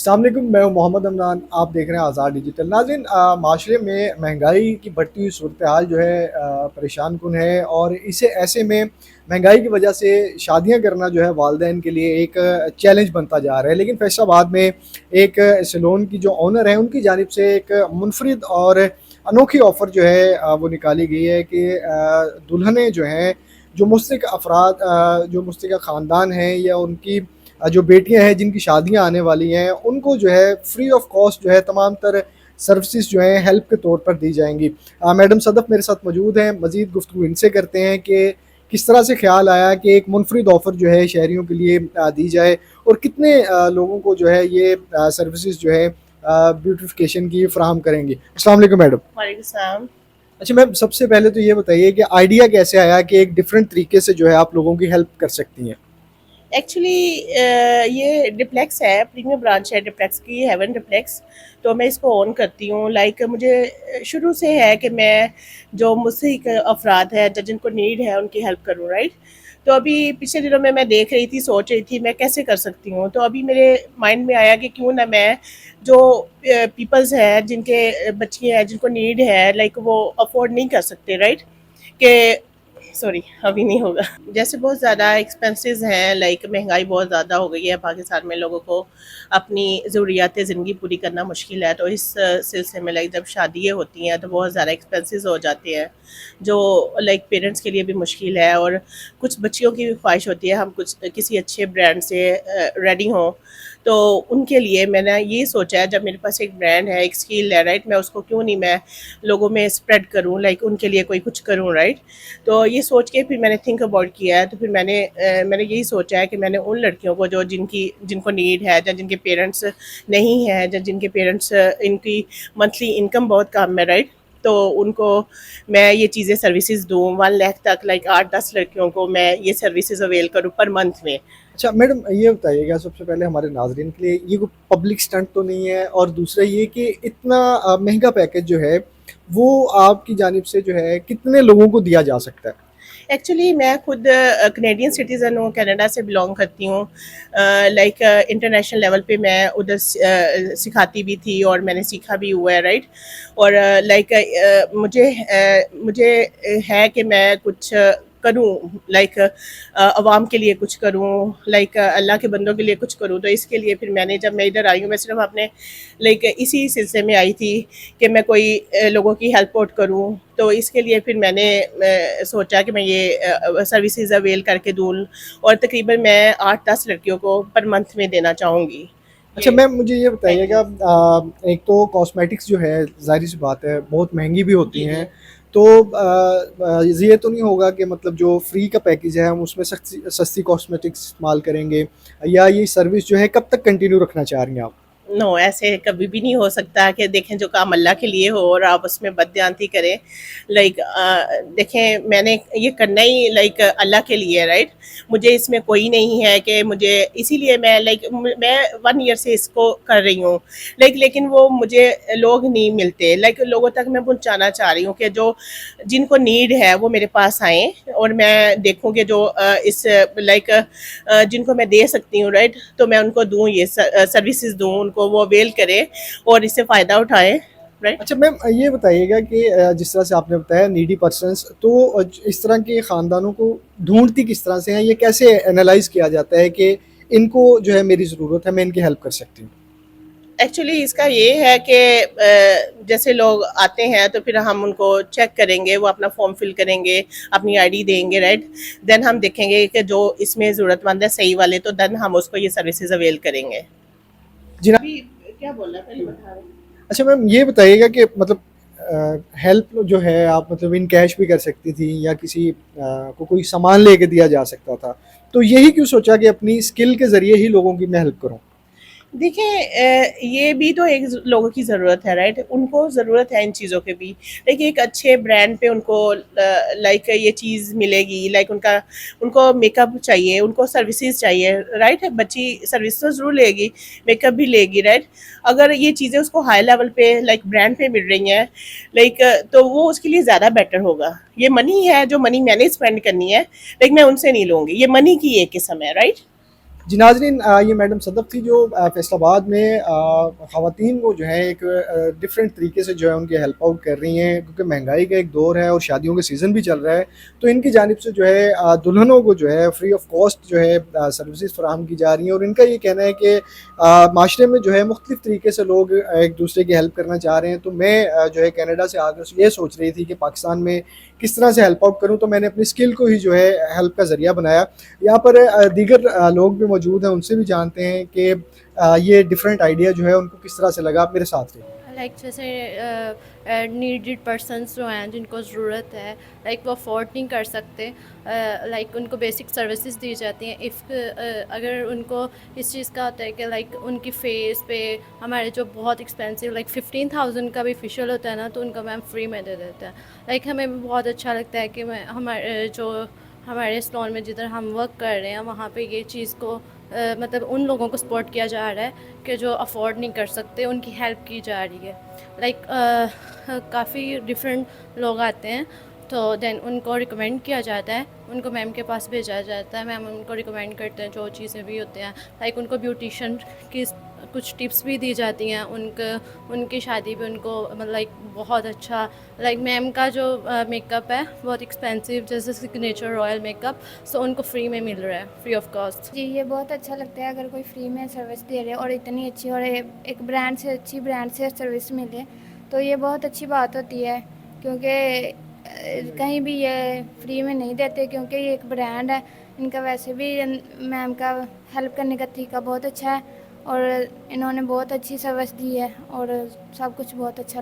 अस्सलाम वालेकुम, मैं हूं मोहम्मद अमरान। आप देख रहे हैं आज़ाद डिजिटल। नाज़रीन, माशरे में महंगाई की बढ़ती हुई सूरत हाल जो है परेशान कुन है, और इसे ऐसे में महंगाई की वजह से शादियां करना जो है वालदैन के लिए एक चैलेंज बनता जा रहा है। लेकिन फैसलाबाद में एक सैलून की जो ऑनर है, उनकी जानिब से एक मुनफरिद और अनोखी ऑफ़र जो है वो निकाली गई है कि दुल्हनें जो हैं, जो मुस्तहिक़ अफराद, जो मुस्तहिक़ ख़ानदान हैं, या उनकी जो बेटियां हैं जिनकी शादियां आने वाली हैं, उनको जो है फ्री ऑफ कॉस्ट जो है तमाम तर सर्विसेज जो हैं हेल्प के तौर पर दी जाएंगी। मैडम सदफ़ मेरे साथ मौजूद हैं। मज़ीद गुफ्तगू इनसे करते हैं कि किस तरह से ख्याल आया कि एक मुनफरिद ऑफ़र जो है शहरियों के लिए दी जाए, और कितने लोगों को जो है ये सर्विसेज जो है ब्यूटिफिकेशन की फ़राहम करेंगी। अस्सलाम वालेकुम मैडम। वालेकुम सलाम। अच्छा मैम, सबसे पहले तो ये बताइए कि आइडिया कैसे आया कि एक डिफरेंट तरीके से जो है आप लोगों की हेल्प कर सकती हैं। एक्चुअली ये डिप्लेक्स है, प्रीमियम ब्रांच है डिप्लेक्स की, हेवन डिप्लेक्स। तो मैं इसको ओन करती हूँ। लाइक मुझे शुरू से है कि मैं जो मुझसे अफराद है, जो जिनको नीड है, उनकी हेल्प करूँ, राइट। तो अभी पिछले दिनों में मैं देख रही थी, सोच रही थी मैं कैसे कर सकती हूँ। तो अभी मेरे माइंड में आया कि क्यों ना मैं जो पीपल्स हैं, जिनके बच्चे हैं, जिनको नीड है, लाइक वो अफोर्ड नहीं कर सकते, राइट, कि सॉरी अभी नहीं होगा। जैसे बहुत ज़्यादा एक्सपेंसेस हैं, लाइक महंगाई बहुत ज़्यादा हो गई है पाकिस्तान में, लोगों को अपनी ज़रूरियात ज़िंदगी पूरी करना मुश्किल है। तो इस सिलसिले में लाइक जब शादियाँ होती हैं तो बहुत ज़्यादा एक्सपेंसेस हो जाते हैं, जो लाइक पेरेंट्स के लिए भी मुश्किल है। और कुछ बच्चियों की भी ख्वाहिश होती है हम कुछ किसी अच्छे ब्रांड से रेडी हों। तो उनके लिए मैंने ये सोचा है, जब मेरे पास एक ब्रांड है, एक स्किल है, राइट, मैं उसको क्यों नहीं मैं लोगों में स्प्रेड करूं, लाइक उनके लिए कोई कुछ करूं, राइट। तो ये सोच के फिर मैंने थिंक अबाउट किया है। तो फिर मैंने यही सोचा है कि मैंने उन लड़कियों को जो जिनको नीड है, या जिनके पेरेंट्स नहीं है, या जिनके पेरेंट्स इनकी मंथली इनकम बहुत कम है, राइट, तो उनको मैं ये चीज़ें सर्विसेज दूँ 1 लाख तक, लाइक 8-10 लड़कियों को मैं ये सर्विसेज अवेल करूँ पर मंथ में। अच्छा मैडम, ये बताइएगा सबसे पहले हमारे नाजरीन के लिए, ये कोई पब्लिक स्टंट तो नहीं है? और दूसरा ये कि इतना महंगा पैकेज जो है वो आपकी जानिब से जो है कितने लोगों को दिया जा सकता है? एक्चुअली मैं खुद कनेडियन सिटीज़न हूँ, कनाडा से बिलोंग करती हूँ। लाइक इंटरनेशनल लेवल पे मैं उधर सिखाती भी थी और मैंने सीखा भी हुआ है, राइट। और लाइक मुझे है कि मैं कुछ करूँ, लाइक अवाम के लिए कुछ करूँ, लाइक अल्लाह के बंदों के लिए कुछ करूँ। तो इसके लिए फिर मैंने, जब मैं इधर आई हूँ, मैं सिर्फ अपने लाइक इसी सिलसिले में आई थी कि मैं कोई लोगों की हेल्प आउट करूँ। तो इसके लिए फिर मैंने सोचा कि मैं ये सर्विसेज अवेल करके दूँ, और तकरीबन मैं 8-10 लड़कियों को पर मंथ में देना चाहूँगी अच्छा ये मैम, मुझे ये बताइएगा, पैकेज। एक तो कॉस्मेटिक्स जो है ज़ाहिर सी बात है बहुत महंगी भी होती जी हैं। जी। तो ये तो नहीं होगा कि मतलब जो फ्री का पैकेज है हम उसमें सस्ती सस्ती कॉस्मेटिक्स इस्तेमाल करेंगे, या ये सर्विस जो है कब तक कंटिन्यू रखना चाह रही हैं आप? नो, ऐसे कभी भी नहीं हो सकता कि देखें जो काम अल्लाह के लिए हो और आप उसमें बदयांती करें। लाइक देखें, मैंने ये करना ही लाइक अल्लाह के लिए, राइट। मुझे इसमें कोई नहीं है कि मुझे, इसीलिए मैं लाइक मैं 1 ईयर से इसको कर रही हूँ। लाइक लेकिन वो मुझे लोग नहीं मिलते, लाइक लोगों तक मैं पहुँचाना चाह रही हूँ कि जो जिनको नीड है वो मेरे पास आएँ, और मैं देखूँ कि जो इस लाइक जिनको मैं दे सकती हूँ, राइट, तो मैं उनको दूँ, ये सर्विसेज दूँ उनको, वो अवेल करें और इससे फ़ायदा उठाएं, राइट। अच्छा मैम, ये बताइएगा कि जिस तरह से आपने बताया नीडी पर्सन्स, तो इस तरह के ख़ानदानों को ढूंढती किस तरह से हैं? ये कैसे एनालाइज किया जाता है कि इनको जो है मेरी ज़रूरत है, मैं इनकी हेल्प कर सकती हूँ? एक्चुअली इसका ये है कि जैसे लोग आते हैं तो फिर हम उनको चेक करेंगे, वो अपना फॉर्म फिल करेंगे, अपनी आईडी देंगे, राइट। देन हम देखेंगे कि जो इसमें ज़रूरतमंद है सही वाले, तो देन हम उसको ये सर्विसेज अवेल करेंगे। जी ना। अभी क्या बोल रहा है, पहले बता रहे। अच्छा मैम, ये बताइएगा कि मतलब हेल्प जो है आप मतलब इन कैश भी कर सकती थी, या किसी को कोई सामान लेके दिया जा सकता था, तो यही क्यों सोचा कि अपनी स्किल के ज़रिए ही लोगों की मैं हेल्प करूँ? देखिए ये भी तो एक लोगों की ज़रूरत है, राइट, उनको ज़रूरत है इन चीज़ों की भी। लाइक एक अच्छे ब्रांड पे उनको लाइक ये चीज़ मिलेगी, लाइक उनका उनको मेकअप चाहिए, उनको सर्विसेज चाहिए, राइट। बच्ची सर्विस तो ज़रूर लेगी, मेकअप भी लेगी, राइट। अगर ये चीज़ें उसको हाई लेवल पे लाइक ब्रांड पे मिल रही हैं, लाइक तो वो उसके लिए ज़्यादा बेटर होगा। ये मनी है, जो मनी मैंने स्पेंड करनी है, लाइक मैं उनसे नहीं लूँगी, ये मनी की एक किस्म है, राइट। जी नाज़रीन, ये मैडम सदफ़ थी जो फ़ैसलाबाद में ख़वातीन को जो है एक डिफरेंट तरीके से जो है उनकी हेल्प आउट कर रही हैं, क्योंकि महंगाई का एक दौर है और शादियों का सीज़न भी चल रहा है। तो इनकी जानिब से जो है दुल्हनों को जो है फ्री ऑफ कॉस्ट जो है सर्विसेज़ फ़राहम की जा रही हैं, और इनका ये कहना है कि माशरे में जो है मुख्तलिफ तरीके से लोग एक दूसरे की हेल्प करना चाह रहे हैं। तो मैं जो है कनाडा से आकर ये सोच रही थी कि पाकिस्तान में किस तरह से हेल्प आउट करूँ, तो मैंने अपनी स्किल को ही जो है हेल्प का ज़रिया बनाया। यहाँ पर दीगर लोग भी मौजूद हैं, उनसे भी जानते हैं कि ये डिफरेंट आइडिया जो है उनको किस तरह से लगा। आप मेरे साथ रहिए। लाइक जैसे नीडेड पर्सनस जो हैं जिनको ज़रूरत है, लाइक वो अफोर्ड नहीं कर सकते, लाइक उनको बेसिक सर्विसेज दी जाती हैं। इफ़ अगर उनको इस चीज़ का होता है कि लाइक उनकी फ़ेस पे हमारे जो बहुत एक्सपेंसिव लाइक 15,000 का भी फेशियल होता है ना, तो उनको मैम फ्री में दे देते हैं। लाइक हमें भी बहुत अच्छा लगता है कि मैं हमारे जो हमारे सैलून में जिधर हम वर्क कर रहे हैं वहाँ पे ये चीज़ को मतलब उन लोगों को सपोर्ट किया जा रहा है कि जो अफोर्ड नहीं कर सकते, उनकी हेल्प की जा रही है। लाइक काफ़ी डिफरेंट लोग आते हैं, तो देन उनको रिकमेंड किया जाता है, उनको मैम के पास भेजा जाता है, मैम उनको रिकमेंड करते हैं जो चीज़ें भी होते हैं। लाइक उनको ब्यूटिशियन की कुछ टिप्स भी दी जाती हैं, उनकी शादी पे उनको मतलब लाइक बहुत अच्छा, लाइक मैम का जो मेकअप है बहुत एक्सपेंसिव जैसे सिग्नेचर रॉयल मेकअप, सो उनको फ्री में मिल रहा है, फ्री ऑफ कॉस्ट। जी, ये बहुत अच्छा लगता है अगर कोई फ्री में सर्विस दे रहे और इतनी अच्छी और एक ब्रांड से अच्छी ब्रांड से सर्विस मिले, तो ये बहुत अच्छी बात होती है। क्योंकि कहीं भी ये फ्री में नहीं देते, क्योंकि ये एक ब्रांड है। इनका वैसे भी मैम का हेल्प करने का तरीका बहुत अच्छा है और इन्होंने बहुत अच्छी सर्विस दी है और सब कुछ बहुत अच्छा लगता है।